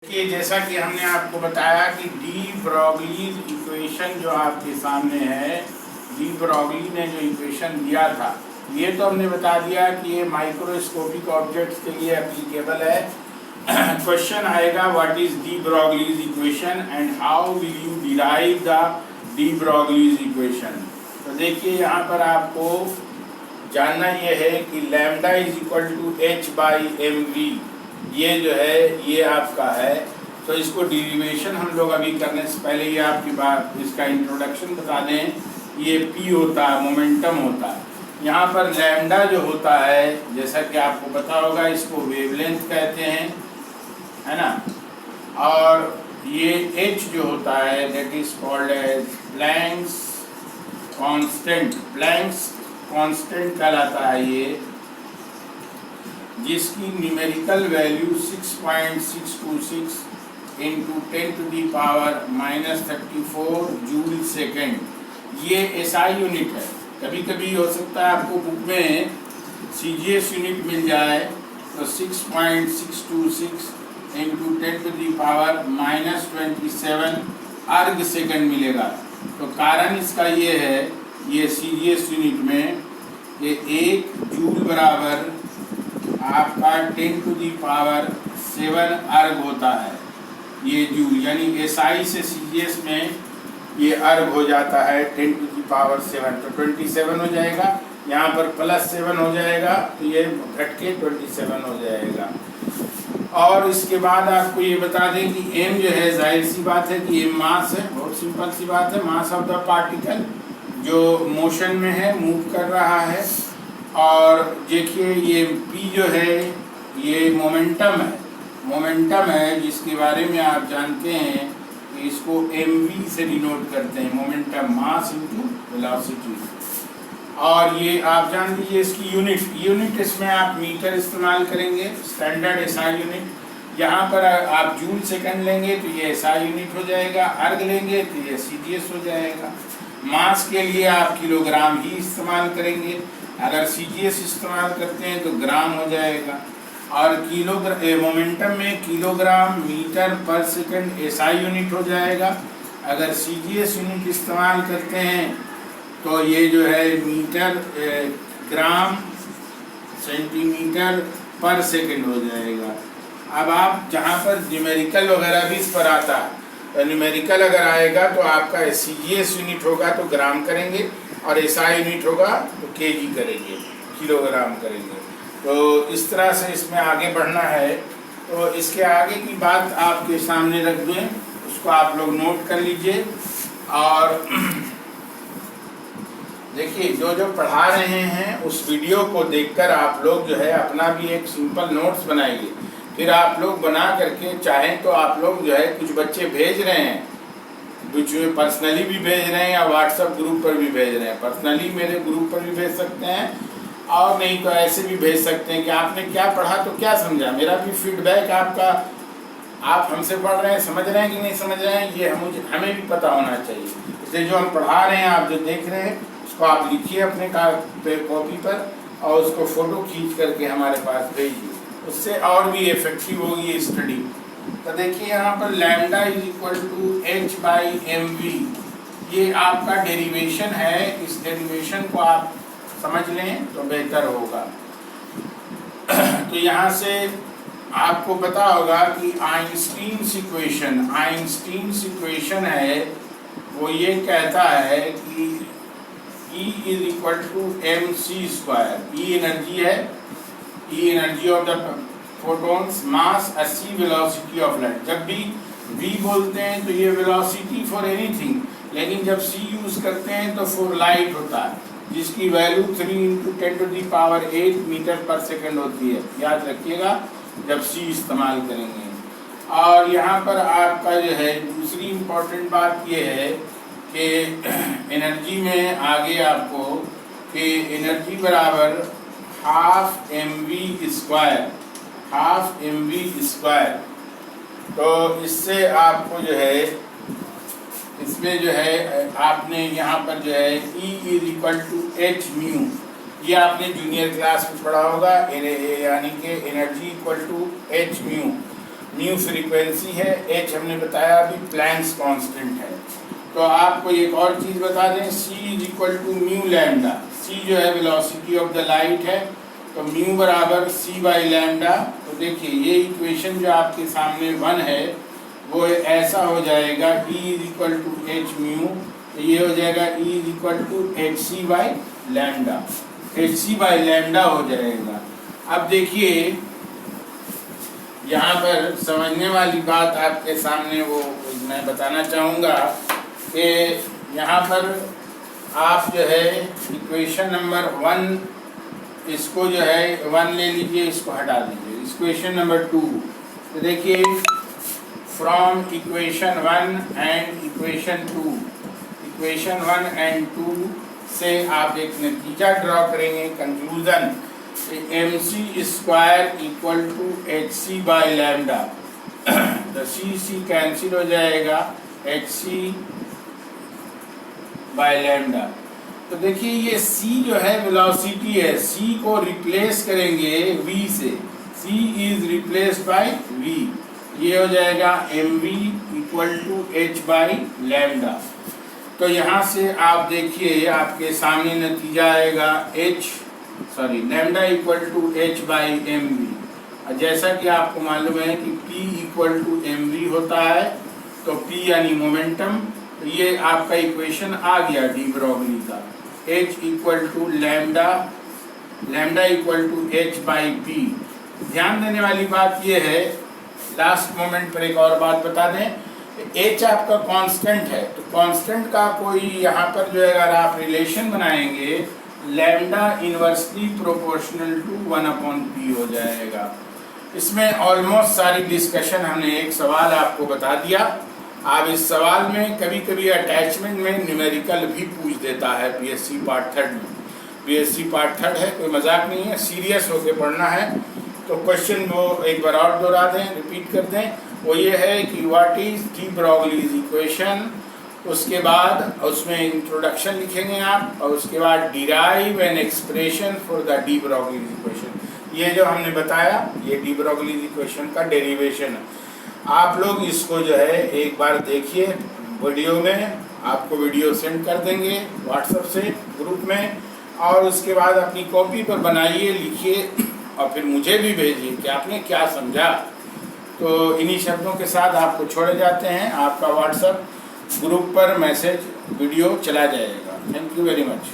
कि जैसा कि हमने आपको बताया कि डी ब्रोगली इक्वेशन जो आपके सामने है, डी ब्रोगली ने जो इक्वेशन दिया था, ये तो हमने बता दिया कि ये माइक्रोस्कोपिक ऑब्जेक्ट्स के लिए एप्लीकेबल है। क्वेश्चन आएगा what is de Broglie's equation and how will you derive the de Broglie's equation. तो देखिए यहाँ पर आपको जानना ये है कि lambda is equal to H by M V, ये जो है ये आपका है। तो इसको डिरिवेशन हम लोग अभी करने से पहले ये आपकी बात इसका इंट्रोडक्शन बता दें। ये पी होता है, मोमेंटम होता है। यहाँ पर लैम्डा जो होता है, जैसा कि आपको पता होगा, इसको वेवलेंथ कहते हैं, है ना। और ये एच जो होता है that is called as Planck's constant. Planck's constant कहलाता है ये, जिसकी numerical value 6.626 into 10⁻⁻34 joule second. ये एसआई यूनिट है। कभी कभी हो सकता है आपको बुक में सीजीएस यूनिट मिल जाए, तो 6.626 इंटू 10⁻⁻27 अर्ग सेकेंड मिलेगा। तो कारण इसका ये है, ये सीजीएस यूनिट में ये 1 जूल बराबर आपका 10⁻7 अर्ग होता है। ये जूल यानी एसआई से सीजीएस में ये अर्ग हो जाता है 10⁻7, तो 27 हो जाएगा। यहाँ पर +7 हो जाएगा, तो ये घट के 27 हो जाएगा। और इसके बाद आपको ये बता दें कि m जो है, जाहिर सी बात है कि m मास है, बहुत सिंपल सी बात है, मास ऑफ द पार्टिकल जो मोशन में है, मूव कर रहा है। और देखिए ये p जो है ये मोमेंटम है, मोमेंटम है जिसके बारे में आप जानते हैं कि इसको mv से डिनोट करते हैं, मोमेंटम, मास इनटू वेलोसिटी। और ये आप जान लीजिए इसकी यूनिट इसमें आप मीटर इस्तेमाल करेंगे, स्टैंडर्ड एसआई यूनिट। यहाँ पर आप जूल सेकंड लेंगे तो ये एसआई यूनिट हो जाएगा, अर्ग लेंगे तो ये सीजीएस हो जाएगा। मास के लिए आप किलोग्राम ही इस्तेमाल करेंगे, अगर सीजीएस इस्तेमाल करते हैं तो ग्राम हो जाएगा। और मोमेंटम में किलोग्राम मीटर पर सेकंड एसआई यूनिट हो जाएगा। अगर सीजीएस यूनिट इस्तेमाल करते हैं तो ये जो है मीटर ग्राम सेंटीमीटर पर सेकंड हो जाएगा। अब आप जहाँ पर न्यूमेरिकल वगैरह भी इस पर आता है, तो न्यूमेरिकल अगर आएगा तो आपका सीजीएस यूनिट होगा तो ग्राम करेंगे, और एसआई यूनिट होगा तो केजी करेंगे, किलोग्राम करेंगे। तो इस तरह से इसमें आगे बढ़ना है। तो इसके आगे की बात आपके सामने रख दें, उसको आप लोग नोट कर लीजिए। और देखिए जो जो पढ़ा रहे हैं उस वीडियो को देखकर आप लोग जो है अपना भी एक सिंपल नोट्स बनाइए। फिर आप लोग बना करके चाहें तो आप लोग जो है, कुछ बच्चे भेज रहे हैं, कुछ पर्सनली भी भेज रहे हैं या व्हाट्सएप ग्रुप पर भी भेज रहे हैं। पर्सनली मेरे ग्रुप पर भी भेज सकते हैं, और नहीं तो ऐसे भी भेज सकते हैं कि आपने क्या पढ़ा तो क्या समझा। मेरा भी फीडबैक आपका, आप हमसे पढ़ रहे हैं, समझ रहे हैं कि नहीं समझ रहे हैं, ये हमें भी पता होना चाहिए। इसलिए जो हम पढ़ा रहे हैं, आप जो देख रहे हैं, उसको आप लिखिए अपने कॉपी पर और उसको फ़ोटो खींच करके हमारे पास भेजिए, उससे और भी इफेक्टिव होगी ये स्टडी। तो देखिए यहाँ पर lambda is equal to H by M V, ये आपका डेरिवेशन है। इस डेरिवेशन को आप समझ लें तो बेहतर होगा। तो यहाँ से आपको पता होगा कि आइंस्टीन्स इक्वेशन है, वो ये कहता है कि E is equal to mc²। E energy है, E energy of the photons, mass 80 velocity of light. जब भी V बोलते हैं तो ये वेलोसिटी फॉर एनीथिंग, लेकिन जब C यूज़ करते हैं तो फॉर लाइट होता है, जिसकी वैल्यू 3 × 10⁸ मीटर पर सेकंड होती है। याद रखिएगा जब C इस्तेमाल करेंगे। और यहाँ पर आपका जो है दूसरी इम्पोर्टेंट बात ये है कि एनर्जी में आगे आपको कि एनर्जी बराबर ½ mv²। तो इससे आपको जो है, इसमें जो है आपने यहाँ पर जो है E is equal to H mu, ये आपने जूनियर क्लास में पढ़ा होगा, यानी कि energy equal to H mu. Mu frequency है, एच हमने बताया अभी प्लैंक्स कांस्टेंट है। तो आपको एक और चीज़ बता दें, c is equal to mu lambda. c जो है वेलोसिटी ऑफ द लाइट है, तो म्यू बराबर c बाई लैम्डा। तो देखिए ये इक्वेशन जो आपके सामने 1 है वो ऐसा हो जाएगा, E is equal to H mu, तो ये हो जाएगा E is equal to H C by lambda, H C by lambda हो जाएगा। अब देखिए यहाँ पर समझने वाली बात आपके सामने वो मैं बताना चाहूँगा कि यहाँ पर आप जो है इक्वेशन नंबर 1 इसको जो है 1 ले लीजिए, इसको हटा दीजिए। इक्वेशन नंबर 2, तो देखिए from equation 1 and equation 2, equation 1 and 2 से आप एक नतीजा ड्रॉ करेंगे, conclusion M C square equal to H C by lambda. तो सी कैंसिल हो जाएगा, एच सी बाई लैम्डा। तो देखिए ये c जो है वेलोसिटी है, c को रिप्लेस करेंगे v से, c is replaced by v, ये हो जाएगा mv equal to h by lambda. तो यहाँ से आप देखिए आपके सामने नतीजा आएगा lambda equal to h by mv। जैसा कि आपको मालूम है कि p इक्वल टू mv होता है, तो p यानी मोमेंटम, तो ये आपका इक्वेशन आ गया डी ब्रोगली का, h equal to lambda, lambda equal to h by p। ध्यान देने वाली बात ये है, लास्ट मोमेंट पर एक और बात बता दें, h आपका कांस्टेंट है, तो कांस्टेंट का कोई यहाँ पर जो है अगर आप रिलेशन बनाएंगे, lambda inversely proportional to 1/p हो जाएगा। इसमें ऑलमोस्ट सारी डिस्कशन हमने एक सवाल आपको बता दिया। आप इस सवाल में कभी कभी अटैचमेंट में न्यूमेरिकल भी पूछ देता है पीएससी पार्ट 3 में। पीएससी पार्ट 3 है, कोई मजाक नहीं है, सीरियस होके पढ़ना है। तो क्वेश्चन वो एक बार और दोहरा दें, रिपीट कर दें। वो ये है कि what is de Broglie's equation, उसके बाद उसमें इंट्रोडक्शन लिखेंगे आप, और उसके बाद derive an expression for the de Broglie's equation. ये जो हमने बताया ये डी ब्रोगलीज इक्वेशन का डेरिवेशन है। आप लोग इसको जो है एक बार देखिए वीडियो में, आपको वीडियो सेंड कर देंगे व्हाट्सएप से ग्रुप में, और उसके बाद अपनी कॉपी पर बनाइए, लिखिए और फिर मुझे भी भेजिए कि आपने क्या समझा। तो इन्हीं शब्दों के साथ आपको छोड़े जाते हैं। आपका व्हाट्सएप ग्रुप पर मैसेज वीडियो चला जाएगा। Thank you very much.